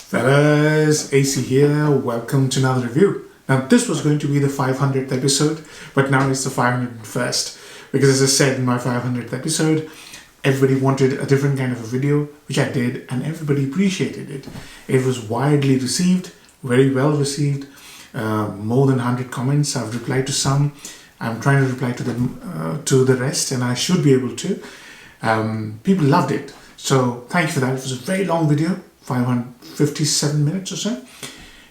Fellas, AC here, welcome to another review. Now this was going to be the 500th episode, but now it's the 501st, because as I said in my 500th episode, everybody wanted a different kind of a video, which I did, and everybody appreciated it. It was widely received, very well received, more than 100 comments. I've replied to some, I'm trying to reply to the rest, and I should be able to. People loved it, so thank you for that. It was a very long video, 557 minutes or so.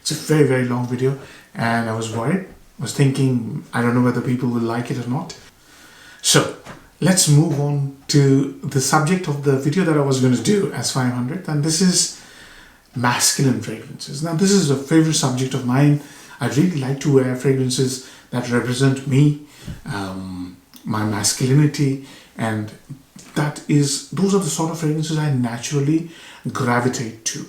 It's a very, very long video, and I was worried. I was thinking, I don't know whether people will like it or not. So let's move on to the subject of the video that I was going to do as 500th, and this is masculine fragrances. Now this is a favorite subject of mine. I really like to wear fragrances that represent me, my masculinity, and those are the sort of fragrances I naturally gravitate to.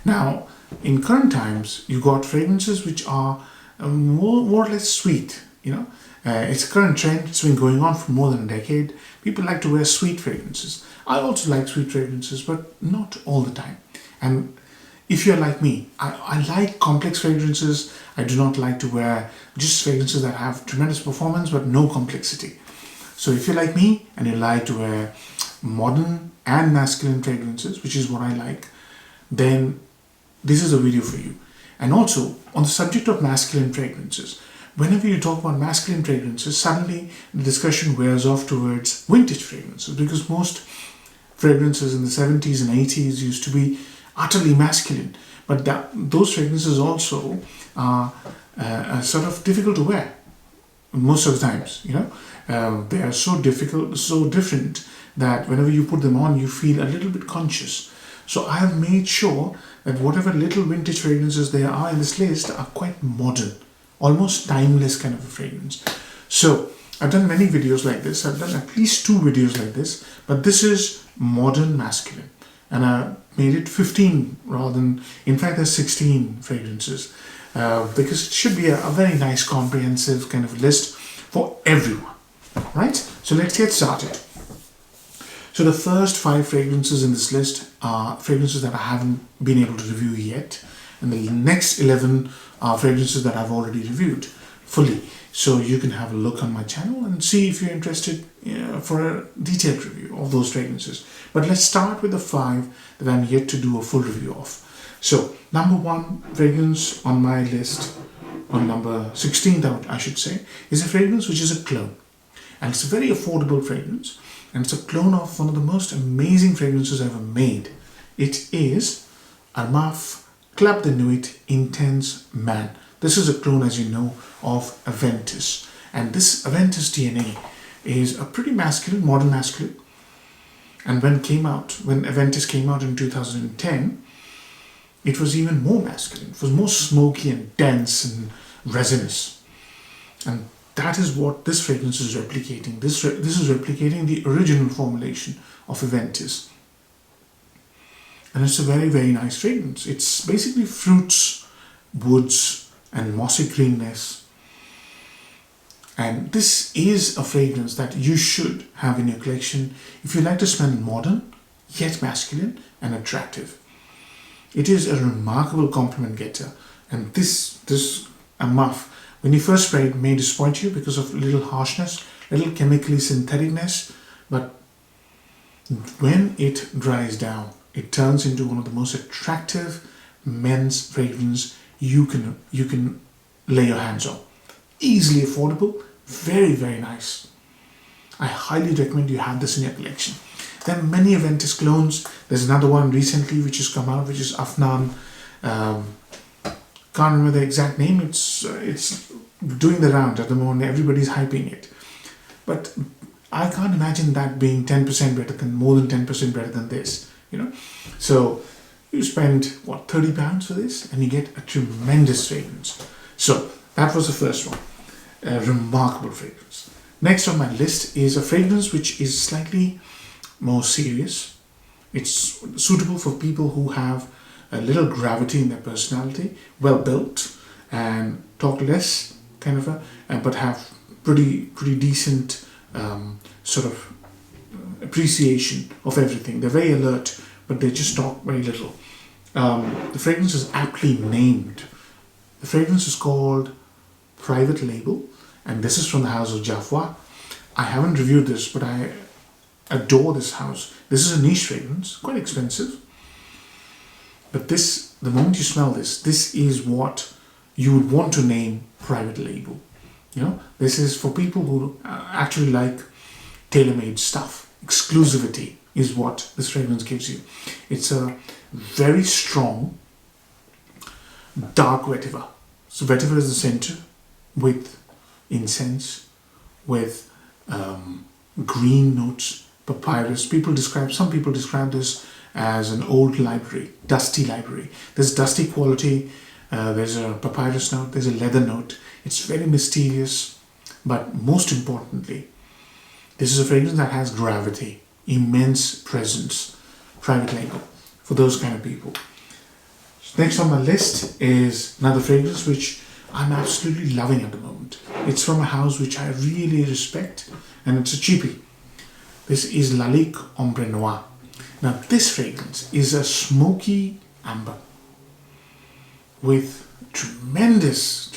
Now, in current times, you got fragrances which are more or less sweet. It's a current trend. It's been going on for more than a decade. People like to wear sweet fragrances. I also like sweet fragrances, but not all the time. And if you're like me, I like complex fragrances. I do not like to wear just fragrances that have tremendous performance but no complexity. So if you're like me and you like to wear modern and masculine fragrances, which is what I like, then this is a video for you. And also, on the subject of masculine fragrances, whenever you talk about masculine fragrances, suddenly the discussion wears off towards vintage fragrances, because most fragrances in the 70s and 80s used to be utterly masculine. But those fragrances also are sort of difficult to wear most of the times. They are so difficult, so different, that whenever you put them on, you feel a little bit conscious. So I have made sure that whatever little vintage fragrances there are in this list are quite modern, almost timeless kind of a fragrance. So I've done many videos like this. I've done at least 2 videos like this, but this is modern masculine. And I made it 15 rather than, in fact, there's 16 fragrances, because it should be a very nice, comprehensive kind of list for everyone, right? So let's get started. So the first 5 fragrances in this list are fragrances that I haven't been able to review yet, and the next 11 are fragrances that I've already reviewed fully. So you can have a look on my channel and see if you're interested for a detailed review of those fragrances. But let's start with the 5 that I'm yet to do a full review of. So number 1 fragrance on my list, on number 16th I should say, is a fragrance which is a clone. And it's a very affordable fragrance, and it's a clone of one of the most amazing fragrances ever made. It is Armaf Club de Nuit Intense Man. This is a clone, as you know, of Aventus. And this Aventus DNA is a pretty masculine, modern masculine. And when Aventus came out in 2010, it was even more masculine. It was more smoky and dense and resinous. And that is what this fragrance is replicating. This is replicating the original formulation of Aventus. And it's a very, very nice fragrance. It's basically fruits, woods, and mossy greenness. And this is a fragrance that you should have in your collection if you like to smell modern, yet masculine and attractive. It is a remarkable compliment getter. And this Armaf, when you first spray it, may disappoint you because of a little harshness, a little chemically syntheticness, but when it dries down, it turns into one of the most attractive men's fragrance you can lay your hands on. Easily affordable, very, very nice. I highly recommend you have this in your collection. There are many Aventus clones. There's another one recently which has come out, which is Afnan. Can't remember the exact name. It's doing the round at the moment. Everybody's hyping it, but I can't imagine that being 10% better than, more than 10% better than this. So you spend what, £30 for this, and you get a tremendous fragrance. So that was the first one, a remarkable fragrance. Next on my list is a fragrance which is slightly more serious. It's suitable for people who have a little gravity in their personality, well built, and talk less, kind of but have pretty decent sort of appreciation of everything. They're very alert, but they just talk very little. The fragrance is aptly named. The fragrance is called Private Label, and this is from the house of Jovoy. I haven't reviewed this, but I adore this house. This is a niche fragrance, quite expensive. But this, the moment you smell this, this is what you would want to name Private Label. You know, this is for people who actually like tailor-made stuff. Exclusivity is what this fragrance gives you. It's a very strong, dark vetiver. So vetiver is the center with incense, with green notes, papyrus. Some people describe this as an old library, dusty library. There's dusty quality, there's a papyrus note, there's a leather note. It's very mysterious, but most importantly, this is a fragrance that has gravity, immense presence. Private Label, for those kind of people. Next on my list is another fragrance which I'm absolutely loving at the moment. It's from a house which I really respect, and it's a cheapie. This is Lalique Ombre Noire. Now this fragrance is a smoky amber with tremendous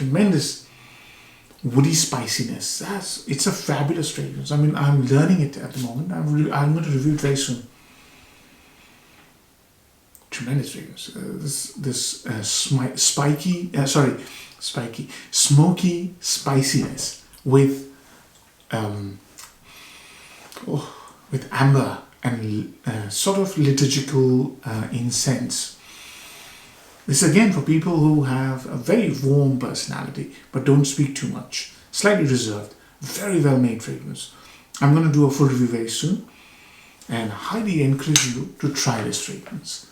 woody spiciness. It's a fabulous fragrance. I mean, I'm learning it at the moment. I'm going to review it very soon. Tremendous fragrance. Smoky spiciness with amber and sort of liturgical incense. This is again for people who have a very warm personality but don't speak too much. Slightly reserved. Very well made fragrance. I'm going to do a full review very soon and highly encourage you to try this fragrance.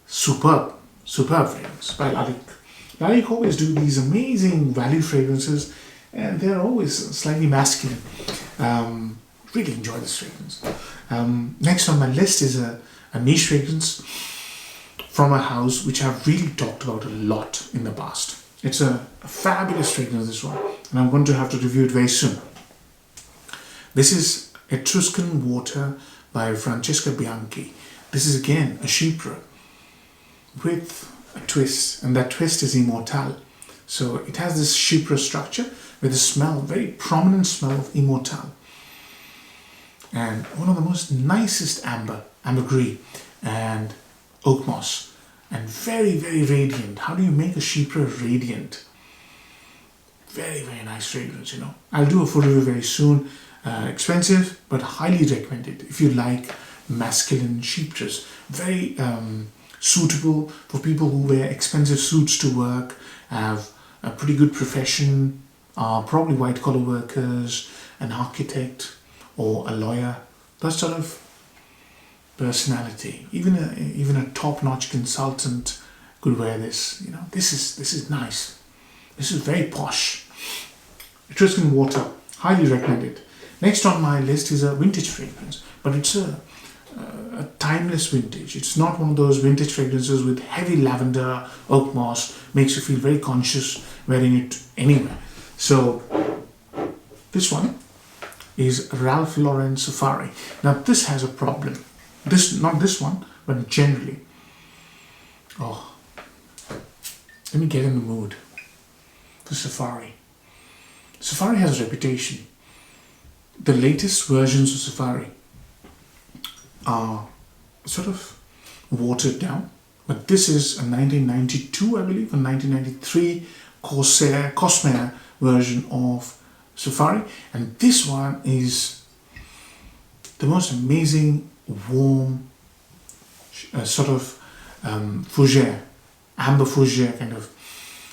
Superb fragrance by Lalique. Lalique always do these amazing value fragrances and they're always slightly masculine. Really enjoy this fragrance. Next on my list is a niche fragrance from a house which I've really talked about a lot in the past. It's a fabulous fragrance, this one, and I'm going to have to review it very soon. This is Etruscan Water by Francesca Bianchi. This is again a chypre with a twist, and that twist is immortelle. So it has this chypre structure with a smell, very prominent smell of immortelle. And one of the most nicest ambergris and oak moss, and very radiant. How do you make a chypre radiant? Very nice fragrance, you know. I'll do a full review very soon. Expensive, but highly recommended if you like masculine chypres. Very suitable for people who wear expensive suits to work, have a pretty good profession, are probably white collar workers, an architect or a lawyer. That sort of personality. Even a top-notch consultant could wear this. You know, this is nice. This is very posh. Etruscan Water, highly recommended. Next on my list is a vintage fragrance, but it's a timeless vintage. It's not one of those vintage fragrances with heavy lavender, oak moss, makes you feel very conscious wearing it anywhere. So this one is Ralph Lauren Safari. Now this has a problem. Not this one, but generally. Oh, let me get in the mood for Safari. Safari has a reputation. The latest versions of Safari are sort of watered down, but this is a 1992, I believe, a 1993 Cosmere version of Safari, and this one is the most amazing warm sort of fougere, amber fougere kind of,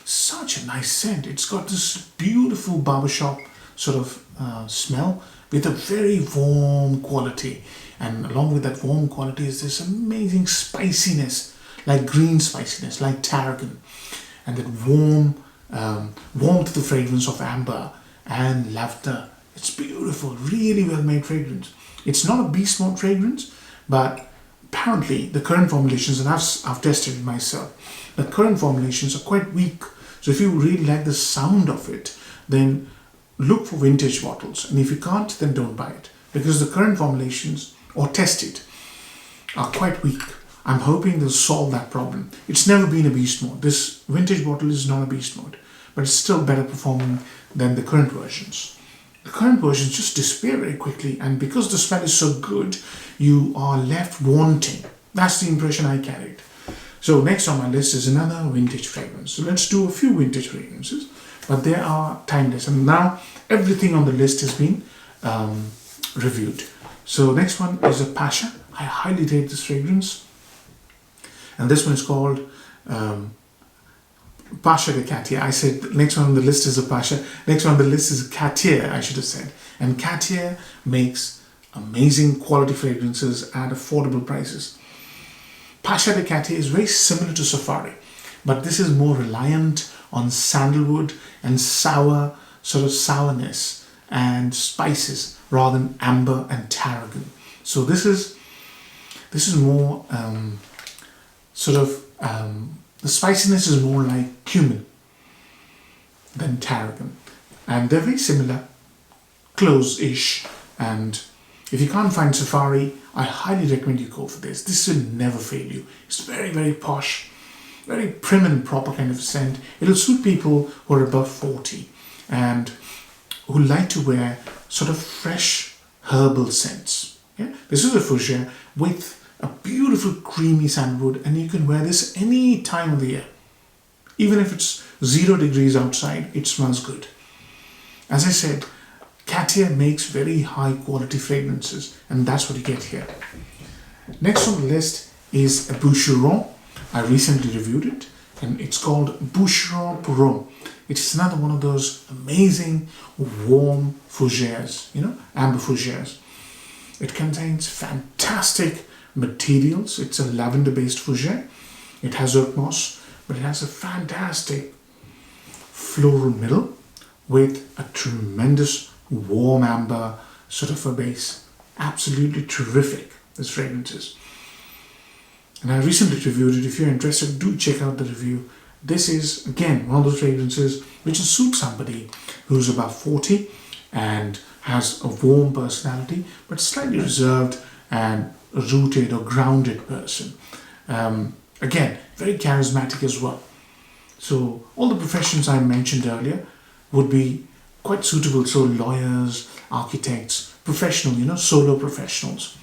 such a nice scent. It's got this beautiful barbershop sort of smell with a very warm quality, and along with that warm quality is this amazing spiciness, like green spiciness, like tarragon, and that warmth to the fragrance of amber and lavender. It's beautiful, really well made fragrance. It's not a beast mode fragrance, but apparently the current formulations, and I've tested it myself, the current formulations are quite weak. So if you really like the sound of it, then look for vintage bottles, and if you can't, then don't buy it, because the current formulations, or test it, are quite weak. I'm hoping they'll solve that problem. It's never been a beast mode. This vintage bottle is not a beast mode, but it's still better performing than the current versions. The current versions just disappear very quickly, and because the smell is so good, you are left wanting. That's the impression I carried. So next on my list is another vintage fragrance. So let's do a few vintage fragrances, but they are timeless. And now everything on the list has been reviewed. So next one is a Pasha. I highly rate this fragrance. And this one is called Pasha de Cartier. I said next one on the list is a Pasha. Next one on the list is a Cartier, I should have said. And Cartier makes amazing quality fragrances at affordable prices. Pasha de Cartier is very similar to Safari, but this is more reliant on sandalwood and sourness and spices rather than amber and tarragon. So this is more the spiciness is more like cumin than tarragon, and they're very similar, close-ish. And if you can't find Safari, I highly recommend you go for this. This will never fail you. It's very, very posh, very prim and proper kind of scent. It'll suit people who are above 40 and who like to wear sort of fresh herbal scents. Yeah? This is a fougere with a beautiful creamy sandalwood, and you can wear this any time of the year. Even if it's 0 degrees outside, it smells good. As I said, Cartier makes very high quality fragrances, and that's what you get here. Next on the list is a Boucheron. I recently reviewed it, and it's called Boucheron Pour. It's another one of those amazing warm fougères, amber fougères. It contains fantastic materials. It's a lavender based fougere. It has oak moss, but it has a fantastic floral middle with a tremendous warm amber sort of a base. Absolutely terrific, this fragrance is. And I recently reviewed it. If you're interested, do check out the review. This is again one of those fragrances which will suit somebody who's about 40 and has a warm personality but slightly reserved and rooted or grounded person. Again, very charismatic as well. So all the professions I mentioned earlier would be quite suitable. So lawyers, architects, professional, solo professionals.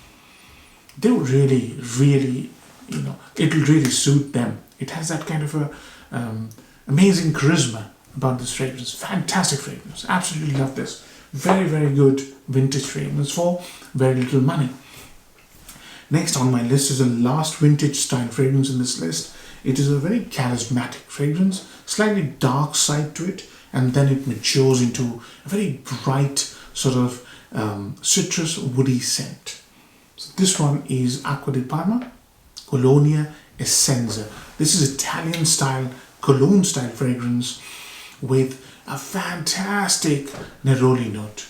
They would really, it will really suit them. It has that kind of a amazing charisma about this fragrance. Fantastic fragrance. Absolutely love this. Very, very good vintage fragrance for very little money. Next on my list is the last vintage style fragrance in this list. It is a very charismatic fragrance, slightly dark side to it, and then it matures into a very bright sort of citrus woody scent. So this one is Acqua di Parma, Colonia, Essenza. This is Italian style, cologne style fragrance with a fantastic neroli note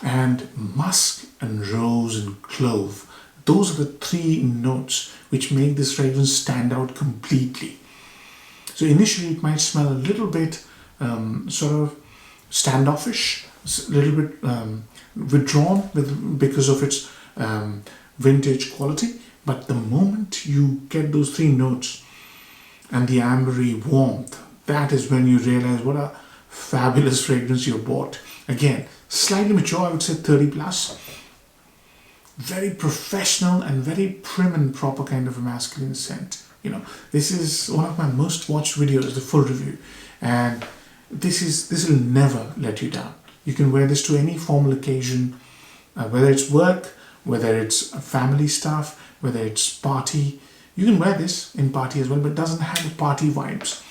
and musk and rose and clove. Those are the 3 notes which make this fragrance stand out completely. So initially it might smell a little bit sort of standoffish, a little bit withdrawn because of its vintage quality. But the moment you get those 3 notes and the ambery warmth, that is when you realize what a fabulous fragrance you bought. Again, slightly mature, I would say 30 plus. Very professional and very prim and proper kind of a masculine scent. This is one of my most watched videos, the full review, and this will never let you down. You can wear this to any formal occasion, whether it's work, whether it's family stuff, whether it's party. You can wear this in party as well, but it doesn't have party vibes.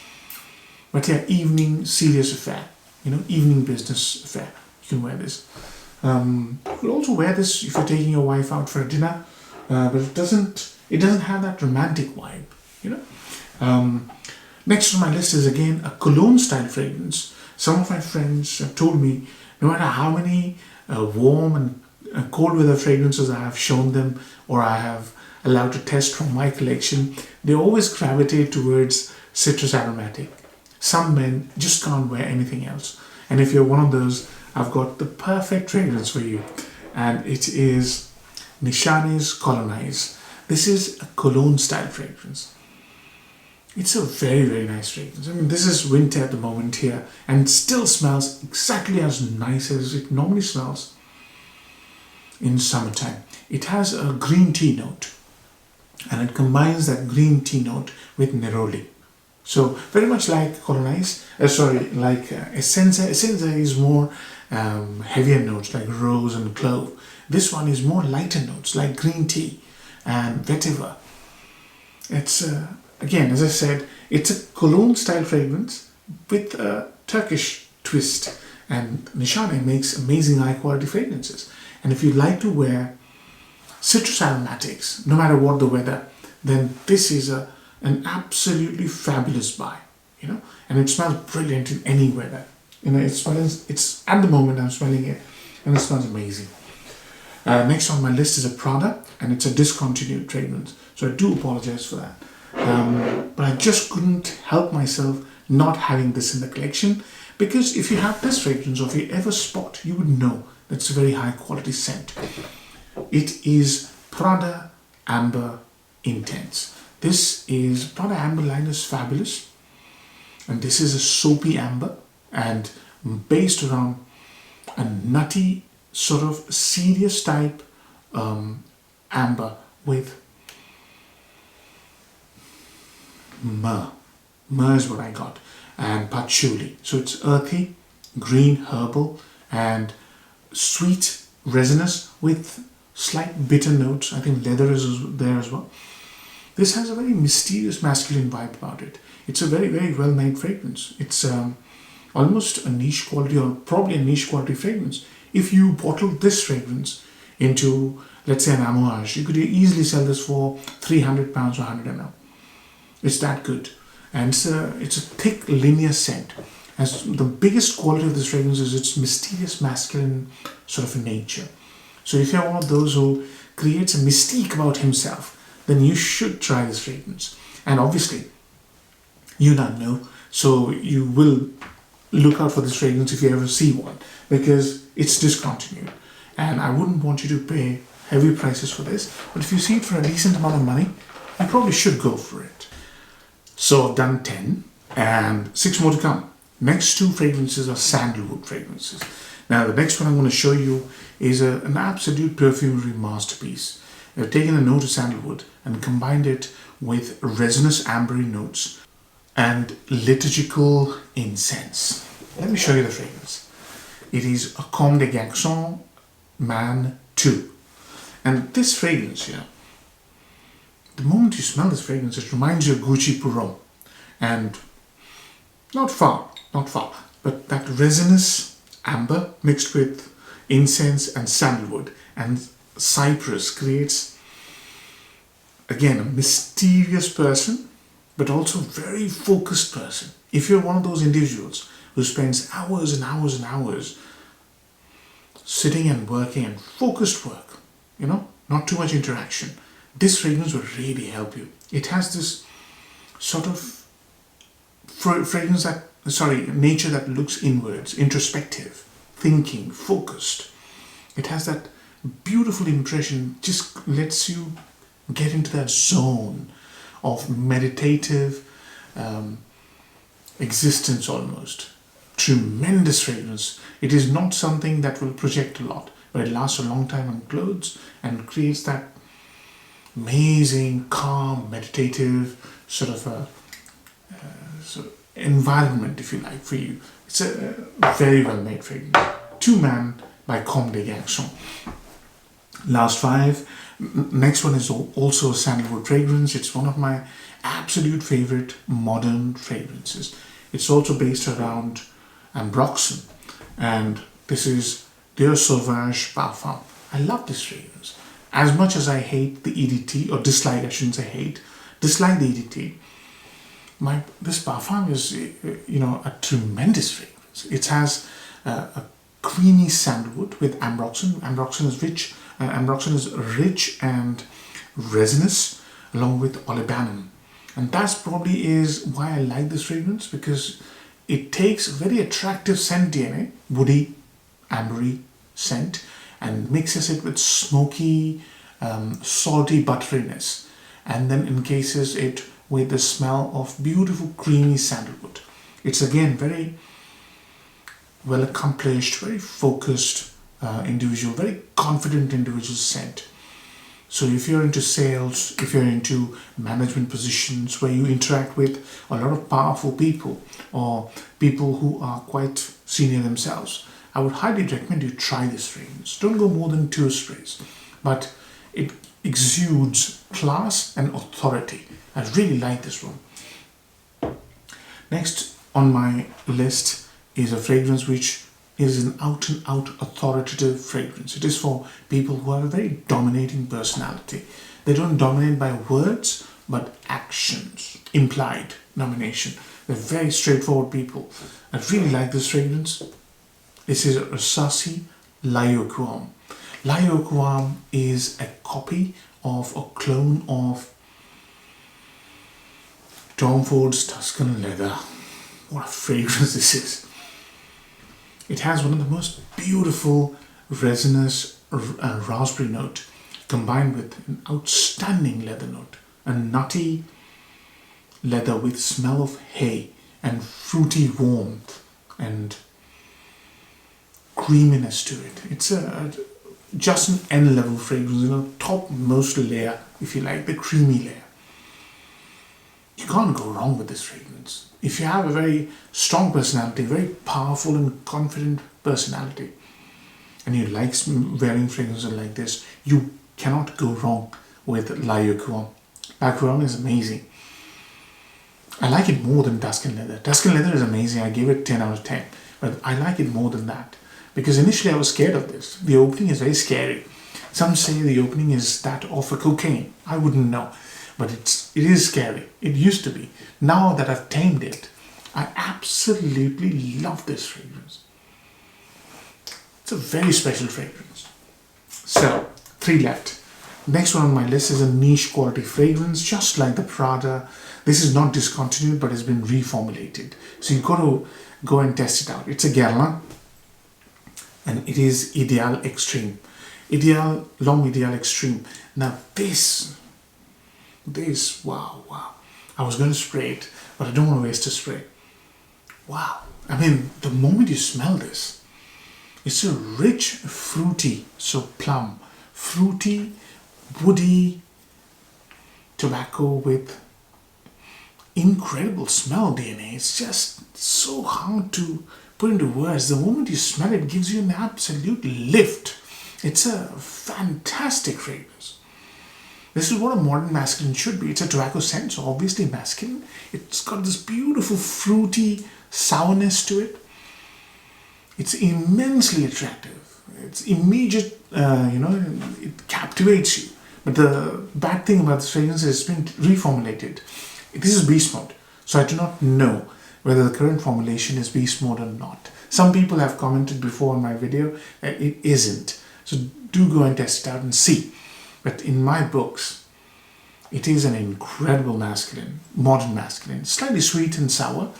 But yeah, evening serious affair, evening business affair. You can wear this. You could also wear this if you're taking your wife out for a dinner, but it doesn't have that romantic vibe, Next on my list is again a cologne style fragrance. Some of my friends have told me, no matter how many warm and cold weather fragrances I have shown them or I have allowed to test from my collection, they always gravitate towards citrus aromatic. Some men just can't wear anything else. And if you're one of those, I've got the perfect fragrance for you. And it is Nishane Colognise. This is a cologne style fragrance. It's a very, very nice fragrance. I mean, this is winter at the moment here, and it still smells exactly as nice as it normally smells in summertime. It has a green tea note, and it combines that green tea note with neroli. So very much like Essenza. Essenza is more heavier notes like rose and clove. This one is more lighter notes like green tea and vetiver. It's again, as I said, it's a cologne style fragrance with a Turkish twist. And Nishane makes amazing high quality fragrances. And if you like to wear citrus aromatics, no matter what the weather, then this is an absolutely fabulous buy, and it smells brilliant in any weather. It's at the moment I'm smelling it, and it smells amazing. Next on my list is a Prada, and it's a discontinued fragrance, so I do apologize for that. But I just couldn't help myself not having this in the collection, because if you have this fragrance, or if you ever spot, you would know that it's a very high quality scent. It is Prada Amber Intense. This is Prada Amber line is fabulous, and this is a soapy amber and based around a nutty sort of serious type amber with myrrh. Myrrh is what I got, and patchouli. So it's earthy, green, herbal, and sweet, resinous with slight bitter notes. I think leather is there as well. This has a very mysterious masculine vibe about it. It's a very, very well made fragrance. It's almost a niche quality, or probably a niche quality fragrance. If you bottle this fragrance into, let's say, an amouage, you could easily sell this for £300 or 100 ml. It's that good. And it's a thick linear scent. As the biggest quality of this fragrance is its mysterious masculine sort of nature. So if you're one of those who creates a mystique about himself, then you should try this fragrance. And obviously, you don't know, so you will look out for this fragrance if you ever see one, because it's discontinued. And I wouldn't want you to pay heavy prices for this, but if you see it for a decent amount of money, you probably should go for it. So I've done 10, and 6 more to come. Next 2 fragrances are sandalwood fragrances. Now the next one I'm going to show you is an absolute perfumery masterpiece. I've taken a note of sandalwood and combined it with resinous ambery notes and liturgical incense. Let me show you the fragrance. It is a Comme de Garcons Man 2. And this fragrance here, the moment you smell this fragrance, it reminds you of Gucci Purron. And not far, but that resinous amber mixed with incense and sandalwood and cypress creates, again, a mysterious person, but also very focused person. If you're one of those individuals who spends hours and hours and hours sitting and working and focused work, not too much interaction, this fragrance will really help you. It has this sort of nature that looks inwards, introspective, thinking, focused. It has that beautiful impression, just lets you get into that zone of meditative existence almost. Tremendous fragrance. It is not something that will project a lot, but it lasts a long time on clothes and creates that amazing, calm, meditative sort of environment, if you like, for you. It's a very well made fragrance. 2 Man by Comme des Garçons. Last 5. Next one is also a sandalwood fragrance. It's one of my absolute favorite modern fragrances. It's also based around Ambroxan, and this is Dior Sauvage Parfum. I love this fragrance. As much as I hate the EDT, or dislike, I shouldn't say hate, dislike the EDT, this parfum is, a tremendous fragrance. It has a creamy sandalwood with Ambroxan. Ambroxan is rich and resinous, along with olibanum. And that's probably is why I like this fragrance, because it takes a very attractive scent DNA, woody, ambery scent, and mixes it with smoky, salty butteriness, and then encases it with the smell of beautiful creamy sandalwood. It's again very well accomplished, very focused individual, very confident individual scent. So if you're into sales, if you're into management positions where you interact with a lot of powerful people or people who are quite senior themselves, I would highly recommend you try this fragrance. Don't go more than 2 sprays, but it exudes class and authority. I really like this one. Next on my list is a fragrance which is an out and out authoritative fragrance. It is for people who have a very dominating personality. They don't dominate by words, but actions, implied domination. They're very straightforward people. I really like this fragrance. This is Rasasi Lq Yuqawam. Lq Yuqawam is a copy of a clone of Tom Ford's Tuscan leather. What a fragrance this is. It has one of the most beautiful resinous raspberry note combined with an outstanding leather note. A nutty leather with smell of hay and fruity warmth and creaminess to it. It's just an N-level fragrance, topmost layer, if you like, the creamy layer. You can't go wrong with this fragrance. If you have a very strong personality, very powerful and confident personality, and you like wearing fragrances like this, you cannot go wrong with Lq Yuqawam. Lq Yuqawam is amazing. I like it more than Tuscan leather. Tuscan leather is amazing. I gave it 10 out of 10. But I like it more than that. Because initially I was scared of this. The opening is very scary. Some say the opening is that of a cocaine. I wouldn't know. But it is scary. It used to be. Now that I've tamed it, I absolutely love this fragrance. It's a very special fragrance. So, 3 left. Next one on my list is a niche quality fragrance, just like the Prada. This is not discontinued, but it's been reformulated. So you've got to go and test it out. It's a Guerlain, and it is Ideal Extreme. Long Ideal Extreme. Now this, wow. I was going to spray it, but I don't want to waste a spray. Wow. I mean, the moment you smell this, it's a rich, fruity, so plum, fruity, woody tobacco with incredible smell DNA. It's just so hard to put into words. The moment you smell it, it gives you an absolute lift. It's a fantastic fragrance. This is what a modern masculine should be. It's a tobacco scent, so obviously masculine. It's got this beautiful fruity sourness to it. It's immensely attractive. It's immediate, it captivates you. But the bad thing about this fragrance is it's been reformulated. This is beast mode, so I do not know whether the current formulation is beast mode or not. Some people have commented before on my video that it isn't. So do go and test it out and see. But in my books, it is an incredible masculine, modern masculine, slightly sweet and sour,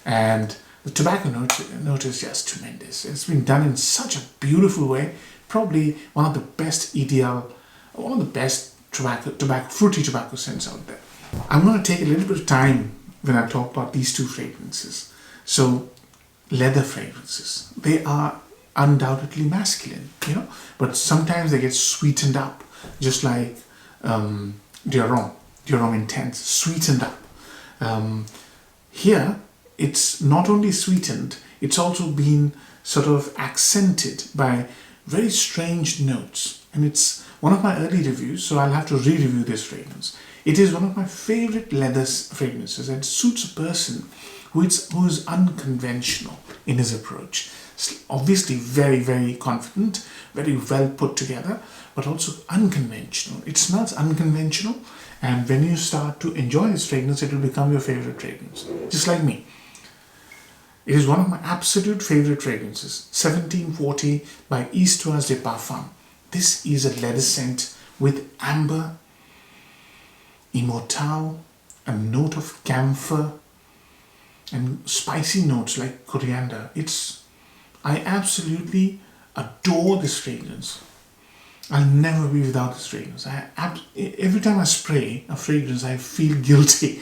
and the tobacco note is just tremendous. It's been done in such a beautiful way. Probably one of the best fruity tobacco scents out there. I'm going to take a little bit of time when I talk about these 2 fragrances. So, leather fragrances, they are undoubtedly masculine, but sometimes they get sweetened up, just like Dior Intense, sweetened up. Here, it's not only sweetened, it's also been sort of accented by very strange notes. And it's one of my early reviews, so I'll have to re-review this fragrance. It is one of my favorite leather fragrances, and it suits a person who is unconventional in his approach. It's obviously very, very confident, very well put together, but also unconventional. It smells unconventional, and when you start to enjoy this fragrance, it will become your favorite fragrance, just like me. It is one of my absolute favorite fragrances, 1740 by Histoires de Parfums. This is a leather scent with amber, immortelle, a note of camphor, and spicy notes like coriander. I absolutely adore this fragrance. I'll never be without this fragrance. Every time I spray a fragrance, I feel guilty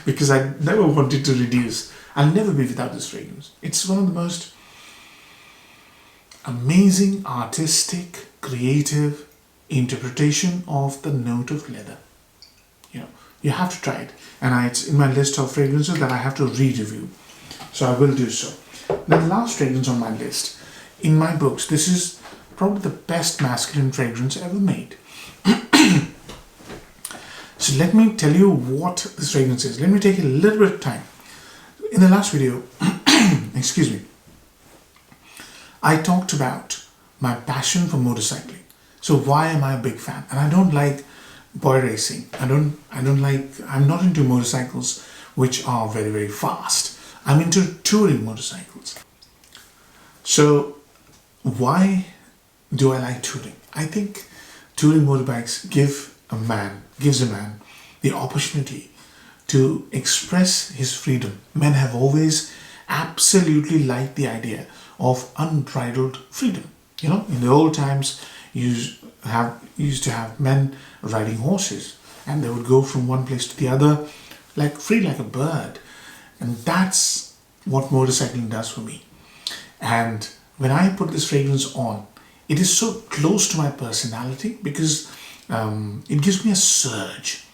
because I never wanted to reduce. I'll never be without this fragrance. It's one of the most amazing, artistic, creative interpretation of the note of leather. You know, you have to try it. And it's in my list of fragrances that I have to re-review. So I will do so. Now, the last fragrance on my list, in my books, this is probably the best masculine fragrance ever made. So let me tell you what this fragrance is. Let me take a little bit of time. In the last video, excuse me, I talked about my passion for motorcycling. So why am I a big fan? And I don't like boy racing. I'm not into motorcycles which are very, very fast. I'm into touring motorcycles. So why do I like touring? I think touring motorbikes gives a man the opportunity to express his freedom. Men have always absolutely liked the idea of unbridled freedom. You know, in the old times, you used to have men riding horses, and they would go from one place to the other, like free like a bird. And that's what motorcycling does for me. And when I put this fragrance on, it is so close to my personality because it gives me a surge.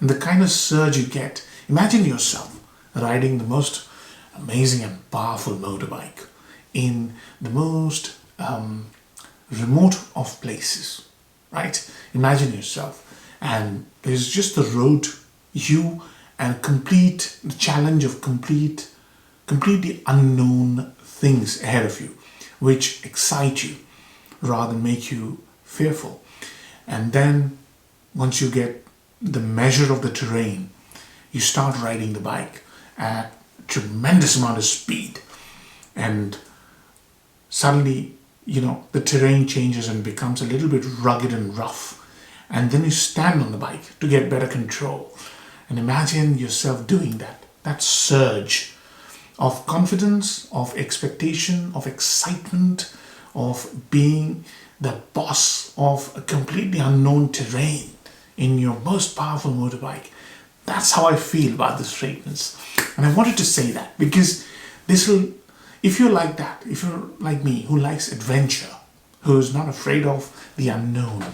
And the kind of surge you get, imagine yourself riding the most amazing and powerful motorbike in the most remote of places, right? Imagine yourself, and there's just the road, you, and the challenge of completely unknown things ahead of you, which excite you rather than make you fearful. And then once you get the measure of the terrain, you start riding the bike at tremendous amount of speed, and suddenly, you know, the terrain changes and becomes a little bit rugged and rough, and then you stand on the bike to get better control. And imagine yourself doing that surge of confidence, of expectation, of excitement, of being the boss of a completely unknown terrain in your most powerful motorbike. That's how I feel about this fragrance. And I wanted to say that because this will, if you're like that, if you're like me, who likes adventure, who's not afraid of the unknown,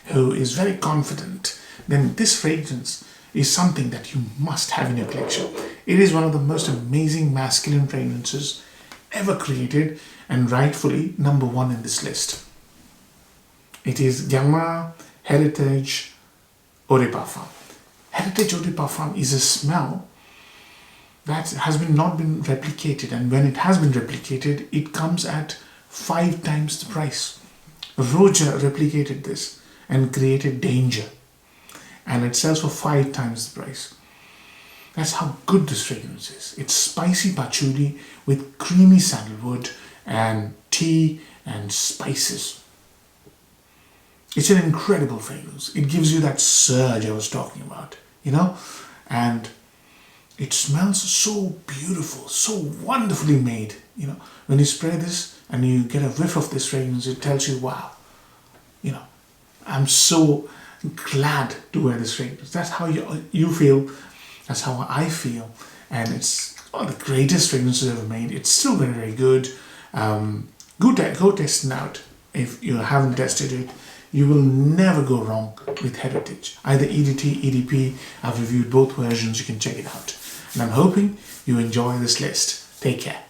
who is very confident, then this fragrance is something that you must have in your collection. It is one of the most amazing masculine fragrances ever created, and rightfully #1 in this list. It is Guerlain Heritage EDT Parfum. Heritage EDT Parfum is a smell that has not been replicated, and when it has been replicated, it comes at 5 times the price. Roger replicated this and created Danger, and it sells for 5 times the price. That's how good this fragrance is. It's spicy patchouli with creamy sandalwood and tea and spices. It's an incredible fragrance. It gives you that surge I was talking about, you know, and it smells so beautiful, so wonderfully made. You know, when you spray this and you get a whiff of this fragrance, it tells you, wow, you know, I'm so glad to wear this fragrance. That's how you feel. That's how I feel. And it's one of the greatest fragrances ever made. It's still very, very good. Go test it out. If you haven't tested it, you will never go wrong with Heritage. Either EDT, EDP. I've reviewed both versions. You can check it out. And I'm hoping you enjoy this list. Take care.